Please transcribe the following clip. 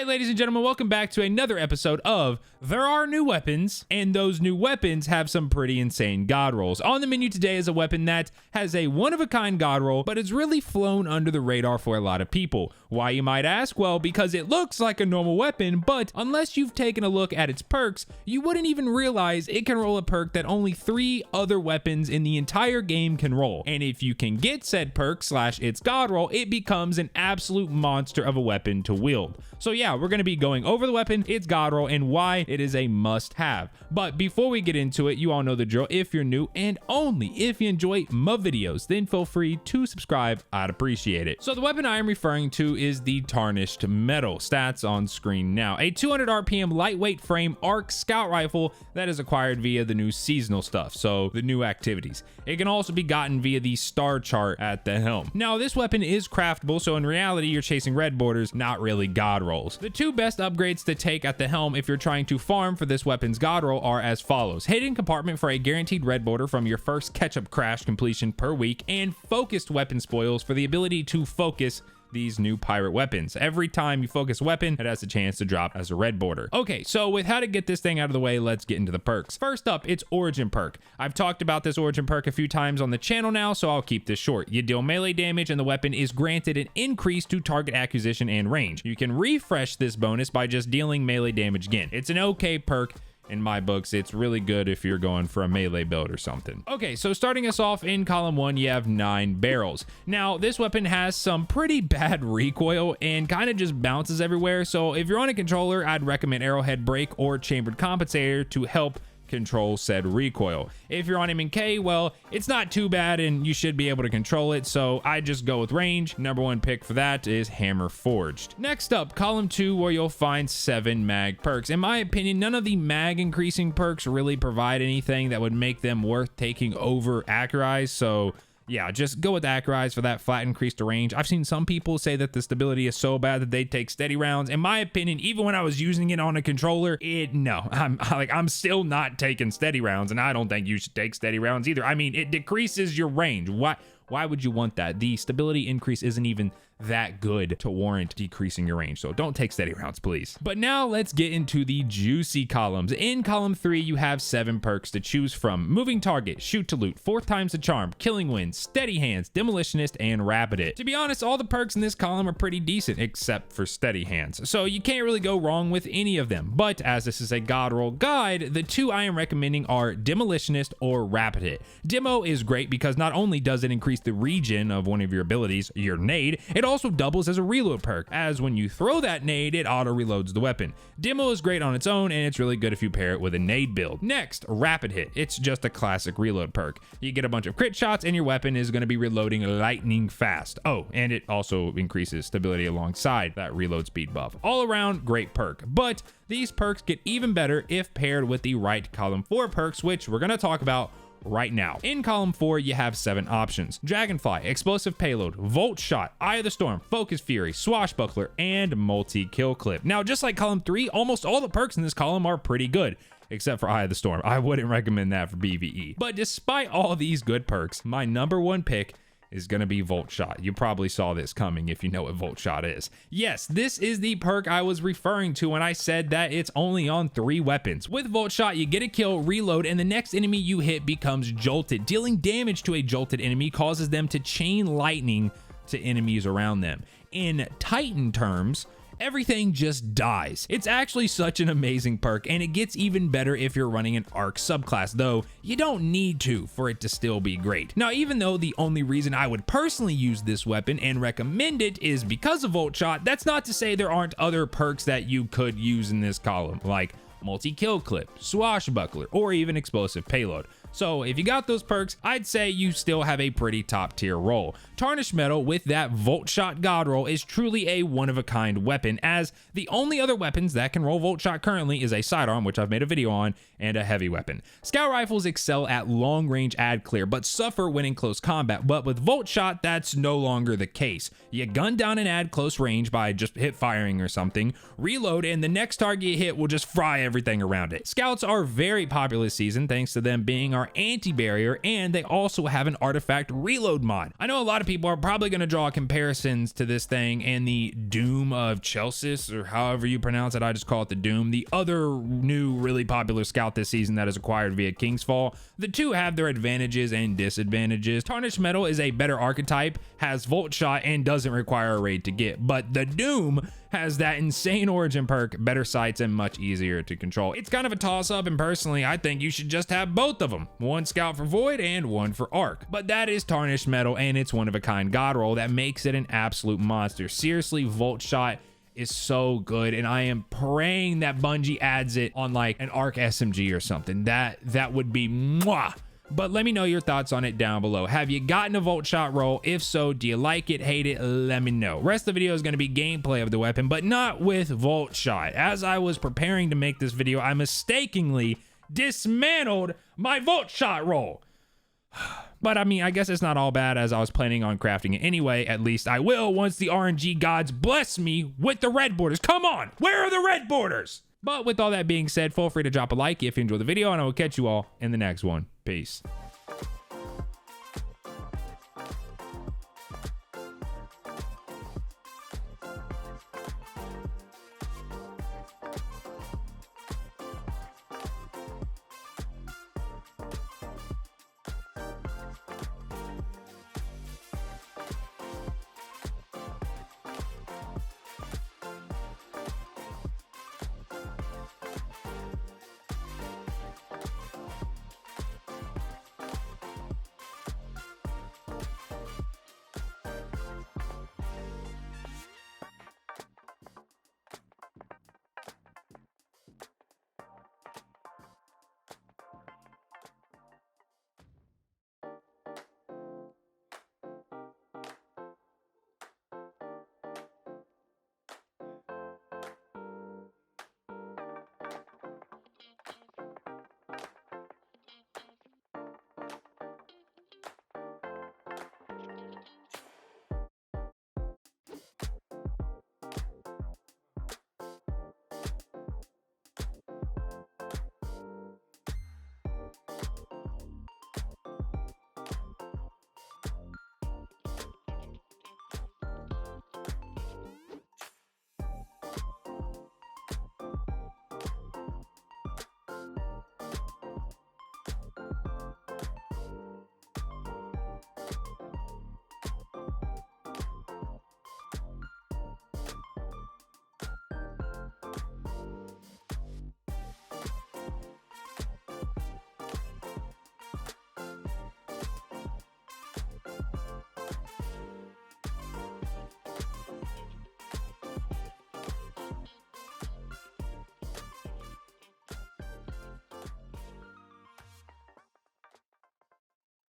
right, ladies and gentlemen, welcome back to another episode of There Are New Weapons, and those new weapons have some pretty insane god rolls. On the menu today is a weapon that has a one-of-a-kind god roll, but it's really flown under the radar for a lot of people. Why, you might ask? Well, because it looks like a normal weapon, but unless you've taken a look at its perks, you wouldn't even realize it can roll a perk that only 3 other weapons in the entire game can roll. And if you can get said perk / its god roll, it becomes an absolute monster of a weapon to wield. So yeah, we're going to be going over the weapon, its god roll, and why it is a must-have. But before we get into it, you all know the drill. If you're new, and only if you enjoy my videos, then feel free to subscribe. I'd appreciate it. So the weapon I am referring to is the Tarnished Mettle. Stats on screen now. A 200 RPM lightweight frame arc scout rifle that is acquired via the new seasonal stuff, so the new activities. It can also be gotten via the star chart at the helm. Now, this weapon is craftable, so in reality, you're chasing red borders, not really god rolls. The 2 best upgrades to take at the helm if you're trying to farm for this weapon's god roll are as follows: hidden compartment for a guaranteed red border from your first ketchup crash completion per week, and focused weapon spoils for the ability to focus these new pirate weapons. Every time you focus a weapon, it has a chance to drop as a red border. Okay, so with how to get this thing out of the way, let's get into the perks. First up, it's Origin perk. I've talked about this Origin perk a few times on the channel now, so I'll keep this short. You deal melee damage and the weapon is granted an increase to target acquisition and range. You can refresh this bonus by just dealing melee damage again. It's an okay perk. In my books, it's really good if you're going for a melee build or something. Okay, so starting us off in column 1, you have 9 barrels. Now, this weapon has some pretty bad recoil and kind of just bounces everywhere. So if you're on a controller, I'd recommend arrowhead break or chambered compensator to help control said recoil. If you're on M&K, well, it's not too bad and you should be able to control it, so I just go with range. Number 1 pick for that is Hammer Forged. Next up, column 2, where you'll find 7 mag perks. In my opinion, none of the mag increasing perks really provide anything that would make them worth taking over Accurize, so yeah, just go with Accurize for that flat increase to range. I've seen some people say that the stability is so bad that they take steady rounds. In my opinion, even when I was using it on a controller, I'm still not taking steady rounds, and I don't think you should take steady rounds either. I mean, it decreases your range. Why would you want that? The stability increase isn't even that good to warrant decreasing your range, so don't take steady rounds, please. But now let's get into the juicy columns. In column 3, you have 7 perks to choose from: moving target, shoot to loot, 4 times the charm, killing wind, steady hands, demolitionist, and rapid it. To be honest, all the perks in this column are pretty decent except for steady hands, so you can't really go wrong with any of them. But as this is a god roll guide, the 2 I am recommending are demolitionist or rapid hit. Demo is great because not only does it increase the regen of one of your abilities, your nade, it also doubles as a reload perk, as when you throw that nade, it auto reloads the weapon. Demo is great on its own, and it's really good if you pair it with a nade build. Next, rapid hit. It's just a classic reload perk. You get a bunch of crit shots and your weapon is going to be reloading lightning fast. Oh, and it also increases stability alongside that reload speed buff. All around, great perk. But these perks get even better if paired with the right column 4 perks, which we're going to talk about right now. In column 4, you have 7 options: Dragonfly, Explosive Payload, Voltshot, Eye of the Storm, Focus Fury, Swashbuckler, and Multi-Kill Clip. Now, just like column 3, almost all the perks in this column are pretty good, except for Eye of the Storm. I wouldn't recommend that for PvE. But despite all these good perks, my number 1 pick is going to be Voltshot. You probably saw this coming if you know what Voltshot is. Yes, this is the perk I was referring to when I said that it's only on 3 weapons. With Voltshot, you get a kill, reload, and the next enemy you hit becomes jolted. Dealing damage to a jolted enemy causes them to chain lightning to enemies around them. In Titan terms, everything just dies. It's actually such an amazing perk, and it gets even better if you're running an arc subclass, though you don't need to for it to still be great. Now, even though the only reason I would personally use this weapon and recommend it is because of Voltshot, that's not to say there aren't other perks that you could use in this column, like Multi-Kill Clip, Swashbuckler, or even Explosive Payload. So if you got those perks, I'd say you still have a pretty top tier roll. Tarnished Mettle with that Voltshot god roll is truly a one-of-a-kind weapon, as the only other weapons that can roll Voltshot currently is a sidearm, which I've made a video on, and a heavy weapon. Scout rifles excel at long range ad clear, but suffer when in close combat, but with Voltshot, that's no longer the case. You gun down and add close range by just hip firing or something, reload, and the next target you hit will just fry everything around it. Scouts are very popular this season thanks to them being our are anti-barrier, and they also have an artifact reload mod. I know a lot of people are probably going to draw comparisons to this thing and the Doom of Chelsea, or however you pronounce it. I just call it the Doom, the other new really popular scout this season that is acquired via King's Fall. The two have their advantages and disadvantages. Tarnished Mettle is a better archetype, has Voltshot, and doesn't require a raid to get, but the Doom has that insane origin perk, better sights, and much easier to control. It's kind of a toss-up, and personally, I think you should just have both of them. One scout for Void and one for Arc. But that is Tarnished Mettle, and it's one-of-a-kind god roll that makes it an absolute monster. Seriously, Voltshot is so good, and I am praying that Bungie adds it on like an Arc SMG or something. That would be mwah. But let me know your thoughts on it down below. Have you gotten a Voltshot roll? If so, do you like it, hate it? Let me know. Rest of the video is going to be gameplay of the weapon, but not with Voltshot. As I was preparing to make this video, I mistakenly dismantled my Voltshot roll. But I mean, I guess it's not all bad, as I was planning on crafting it anyway. At least I will once the RNG gods bless me with the red borders. Come on, where are the red borders? But with all that being said, feel free to drop a like if you enjoyed the video, and I will catch you all in the next one. Peace.